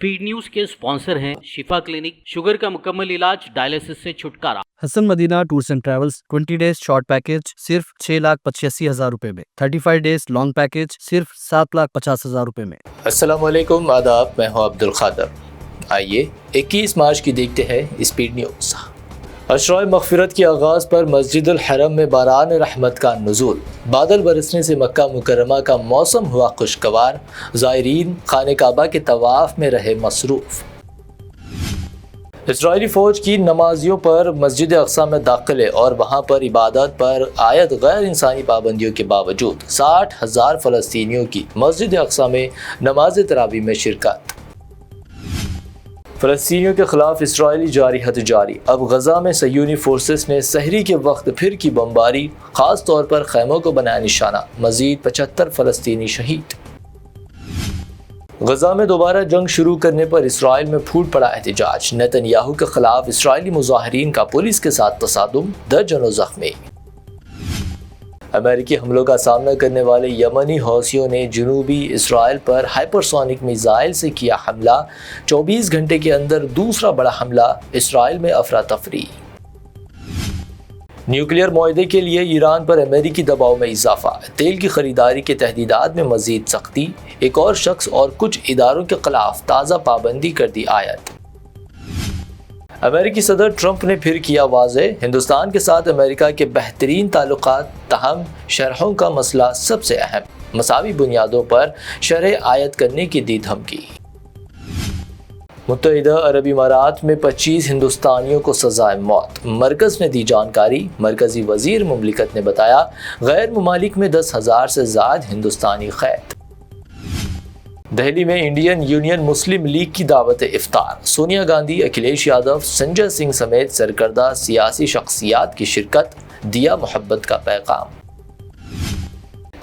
Speed news के sponsor हैं शिफा clinic, sugar का मुकम्मल इलाज, डायलिसिस से छुटकारा। Hasan Madina tours and travels 20 days short package सिर्फ 6,85,000 रुपए में, 35 डेज लॉन्ग पैकेज सिर्फ 7,50,000 रुपए में। अस्सलाम वालेकुम, आदाब, मैं हूं अब्दुल खादर। आइए 21 मार्च की देखते हैं स्पीड न्यूज़। अशराए मग़फ़िरत के आगाज़ पर मस्जिदुल हरम में बारान रहमत का नुज़ूल, बादल बरसने से मक्का मुकर्रमा का मौसम हुआ खुशगवार, ज़ायरीन खाने काबा के तवाफ़ में रहे मसरूफ़। इस्राएली फ़ौज की नमाजियों पर मस्जिद अक़सा में दाखिले और वहाँ पर इबादत पर आयद गैर इंसानी पाबंदियों के बावजूद 60,000 फ़लस्तीनियों की मस्जिद अक़सा में नमाज तरावी में शिरकत। फ़लस्तीनियों के ख़िलाफ़ इस्राएली जारिहत जारी, अब गज़ा में सह्यूनी फोर्सेस ने सहरी के वक्त फिर की बमबारी, ख़ास तौर पर खैमों को बनाया निशाना, मज़ीद 75 फ़लस्तीनी शहीद। गज़ा में दोबारा जंग शुरू करने पर इसराइल में फूट पड़ा एहतजाज, नेतन्याहू के खिलाफ इसराइली मुजाहिरीन का पुलिस के साथ तसादुम, दर्जनों ज़ख्मी। अमेरिकी हमलों का सामना करने वाले यमनी हौसियों ने जनूबी इसराइल पर हाइपरसोनिक मिसाइल से किया हमला, 24 घंटे के अंदर दूसरा बड़ा हमला, इसराइल में अफरा तफरी। न्यूक्लियर मुआहदे के लिए ईरान पर अमेरिकी दबाव में इजाफा, तेल की खरीदारी के तहदीदात में मजीद सख्ती, एक और शख्स और कुछ इदारों के खिलाफ ताज़ा पाबंदी कर दी आयत। अमेरिकी सदर ट्रंप ने फिर किया वाज़ेह, हिंदुस्तान के साथ अमेरिका के बेहतरीन ताल्लुकात, तहम शरहों का मसला सबसे अहम, मसावी बुनियादों पर शरह आयत करने की दी धमकी। मुत्तहिदा अरब इमारात में 25 हिंदुस्तानियों को सज़ाए मौत, मरकज़ ने दी जानकारी। मरकज़ी वज़ीर मुमलिकत ने बताया, गैर मुमालिक में 10,000 से ज़ायद हिंदुस्तानी क़ैद। दिल्ली में इंडियन यूनियन मुस्लिम लीग की दावत इफ्तार, सोनिया गांधी, अखिलेश यादव, संजय सिंह समेत सरकर्दा सियासी शख्सियात की शिरकत, दिया मोहब्बत का पैगाम।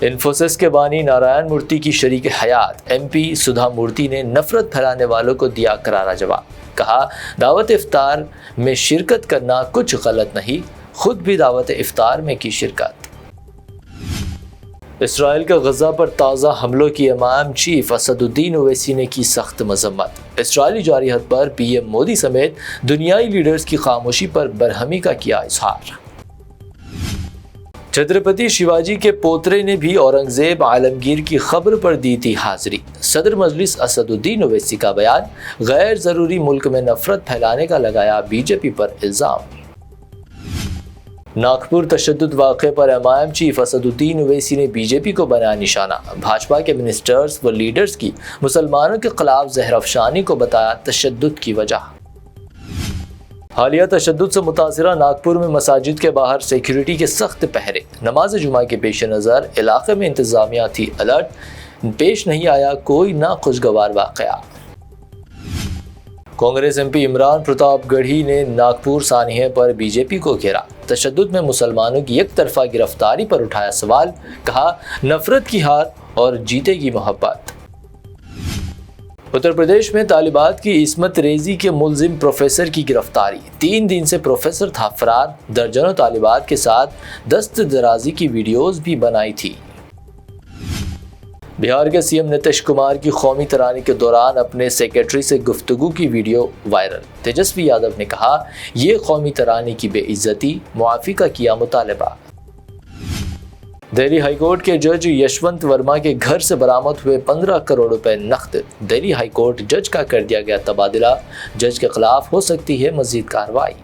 इन्फोसिस के बानी नारायण मूर्ति की शरीक हयात MP सुधा मूर्ति ने नफरत फैलाने वालों को दिया करारा जवाब, कहा दावत इफ्तार में शिरकत करना कुछ गलत नहीं, खुद भी दावत इफ्तार में की शिरकत। इसराइल का गज़ा पर ताज़ा हमलों की इमाम चीफ असदुद्दीन ओवैसी ने की सख्त मजम्मत, इसराइली जारिहत पर PM मोदी समेत दुनियाई लीडर्स की खामोशी पर बरहमी का किया इजहार। छत्रपति शिवाजी के पोतरे ने भी औरंगजेब आलमगीर की खबर पर दी थी हाजिरी, सदर मजलिस असदुद्दीन ओवैसी का बयान, गैर ज़रूरी मुल्क में नफरत फैलाने का लगाया BJP पर इल्ज़ाम। नागपुर तशद्दुद वाक़े पर MIM चीफ असदुद्दीन ओवैसी ने BJP को बनाया निशाना, भाजपा के मिनिस्टर्स व लीडर्स की मुसलमानों के खिलाफ जहर अफशानी को बताया तशद्दुद की वजह। हालिया तशद्दुद से मुतासिरा नागपुर में मसाजिद के बाहर सिक्योरिटी के सख्त पहरे, नमाज जुमा के पेश नज़र इलाके में इंतज़ामिया थी अलर्ट, पेश नहीं आया कोई नाखुशगवार वाक़या। कांग्रेस MP इमरान प्रताप गढ़ी ने नागपुर सानिया पर BJP को घेरा, तशद्दुद में मुसलमानों की एक तरफा गिरफ्तारी पर उठाया सवाल, कहा नफरत की हार और जीतेगी मोहब्बत। उत्तर प्रदेश में तालिबात की इस्मत रेजी के मुलजिम प्रोफेसर की गिरफ्तारी, 3 दिन से प्रोफेसर था फरार, दर्जनों तालिबात के साथ दस्त दराजी की वीडियोस भी बनाई थी। बिहार के CM नीतीश कुमार की कौमी तराने के दौरान अपने सेक्रेटरी से गुफ्तगू की वीडियो वायरल, तेजस्वी यादव ने कहा ये कौमी तराने की बेइज्जती, मुआफ़ी का किया मुतालबा। दिल्ली हाईकोर्ट के जज यशवंत वर्मा के घर से बरामद हुए 15 करोड़ रुपए नकद, दिल्ली हाईकोर्ट जज का कर दिया गया तबादला, जज के खिलाफ हो सकती है मजीद कार्रवाई।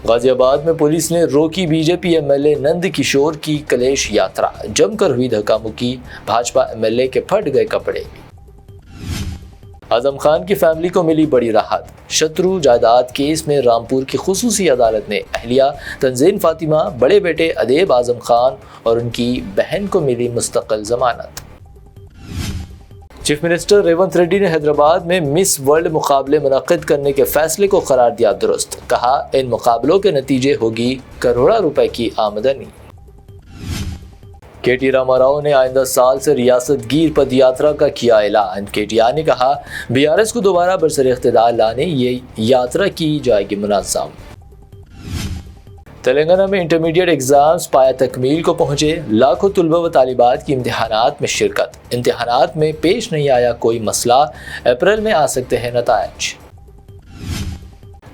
गाजियाबाद में पुलिस ने रोकी BJP MLA नंद किशोर की कलेश यात्रा, जमकर हुई धक्का मुक्की, भाजपा MLA के फट गए कपड़े। आजम खान की फैमिली को मिली बड़ी राहत, शत्रु जायदाद केस में रामपुर की खुसूसी अदालत ने अहलिया तंजीन फातिमा, बड़े बेटे अदेब आजम खान और उनकी बहन को मिली मुस्तकिल जमानत। चीफ मिनिस्टर रेवंत रेड्डी ने हैदराबाद में मिस वर्ल्ड मुकाबले मुनक्किद करने के फैसले को करार दिया दुरुस्त, कहा इन मुकाबलों के नतीजे होगी करोड़ों रुपए की आमदनी। KT रामाराव ने आइंदा साल से रियासत गिर पद यात्रा का किया ऐलान, KTR ने कहा BRS को दोबारा बरसर इख्तिदार लाने ये यात्रा की जाएगी मुनज़्ज़म। تلنگانہ میں انٹرمیڈیٹ ایگزامز پایہ تکمیل کو پہنچے، لاکھوں طلبہ و طالبات کی امتحانات میں شرکت، امتحانات میں پیش نہیں آیا کوئی مسئلہ، اپریل میں آ سکتے ہیں نتائج۔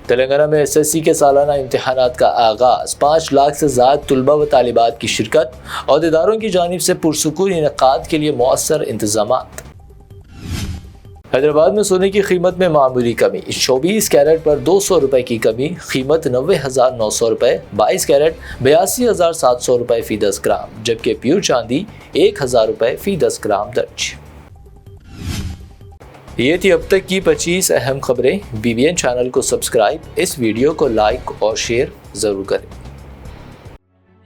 تلنگانہ میں ایس ایس سی کے سالانہ امتحانات کا آغاز، 5 لاکھ سے زائد طلبہ و طالبات کی شرکت، عہدیداروں کی جانب سے پرسکون انعقاد کے لیے مؤثر انتظامات۔ حیدرآباد میں سونے کی قیمت میں معمولی کمی، 24 کیرٹ پر 200 روپے کی کمی، قیمت 90,900 روپے، 22 کیرٹ 82,700 روپے فی 10 گرام، جبکہ پیور چاندی 1,000 روپے فی 10 گرام درج۔ یہ تھی اب تک کی 25 اہم خبریں۔ BBN چینل کو سبسکرائب، اس ویڈیو کو لائک اور شیئر ضرور کریں۔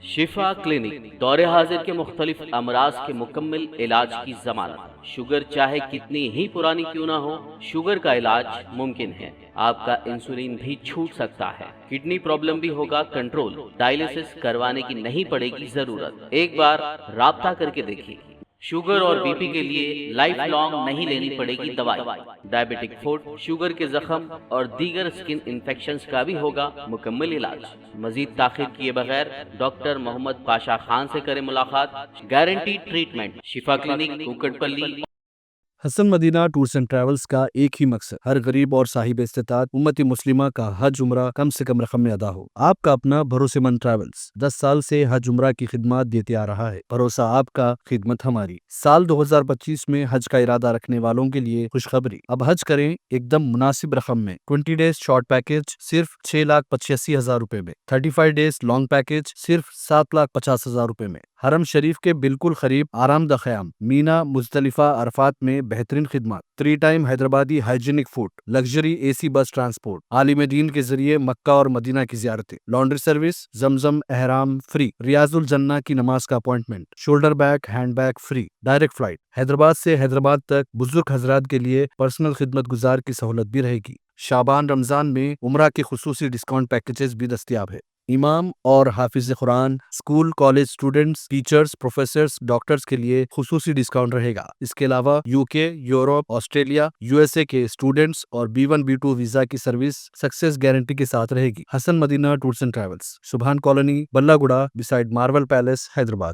شفا کلینک دور حاضر کے مختلف امراض کے مکمل علاج کی ضمانت۔ شوگر چاہے کتنی ہی پرانی کیوں نہ ہو، شوگر کا علاج ممکن ہے۔ آپ کا انسولین بھی چھوٹ سکتا ہے، کڈنی پرابلم بھی ہوگا کنٹرول، ڈائلیسس کروانے کی نہیں پڑے گی ضرورت۔ ایک بار رابطہ کر کے دیکھیے۔ شوگر اور بی پی کے لیے لائف لانگ نہیں لینی پڑے گی دوائی۔ ڈائبیٹک فوڈ، شوگر کے زخم اور دیگر اسکن انفیکشنز کا بھی ہوگا مکمل علاج۔ مزید تاخیر کیے بغیر ڈاکٹر محمد پاشا خان سے کریں ملاقات۔ گارنٹی ٹریٹمنٹ، شفا کلینک، کوکٹ پلی۔ حسن مدینہ ٹورز اینڈ ٹریولز کا ایک ہی مقصد، ہر غریب اور صاحب استطاعت امت مسلمہ کا حج عمرہ کم سے کم رقم میں ادا ہو۔ آپ کا اپنا بھروسے مند ٹریولز 10 سال سے حج عمرہ کی خدمات دیتے آ رہا ہے۔ بھروسہ آپ کا، خدمت ہماری۔ سال 2025 میں حج کا ارادہ رکھنے والوں کے لیے خوشخبری، اب حج کریں ایک دم مناسب رقم میں۔ 20 ڈیز شارٹ پیکج صرف 6,85,000 روپے میں، 35 ڈیز لانگ پیکج صرف 7,50,000 روپے میں۔ حرم شریف کے بالکل قریب آرام دہ قیام، مینا، مزدلفہ، عرفات میں بہترین خدمات، 3 time Hyderabadi hygienic food, luxury A C bus transport, عالم دین کے ذریعے مکہ اور مدینہ کی زیارتیں، لانڈری سروس، زمزم احرام فری، ریاض الجنہ کی نماز کا appointment, shoulder bag hand bag free, direct flight, Hyderabad سے حیدرآباد تک بزرگ حضرات کے لیے پرسنل خدمت گزار کی سہولت بھی رہے گی۔ شعبان رمضان میں عمرہ کے خصوصی ڈسکاؤنٹ پیکیجز بھی دستیاب ہے۔ امام اور حافظ قرآن، school college students, teachers, professors, doctors کے لیے خصوصی ڈسکاؤنٹ رہے گا۔ اس کے علاوہ UK، یورپ، آسٹریلیا، USA کے اسٹوڈنٹس اور B1 B2 ویزا کی سروس سکسیس گارنٹی کے ساتھ رہے گی۔ حسن مدینہ ٹورز اینڈ ٹریولز، سبحان کالونی، بلہ گڑا، بسائڈ مارول پیلیس، حیدرآباد۔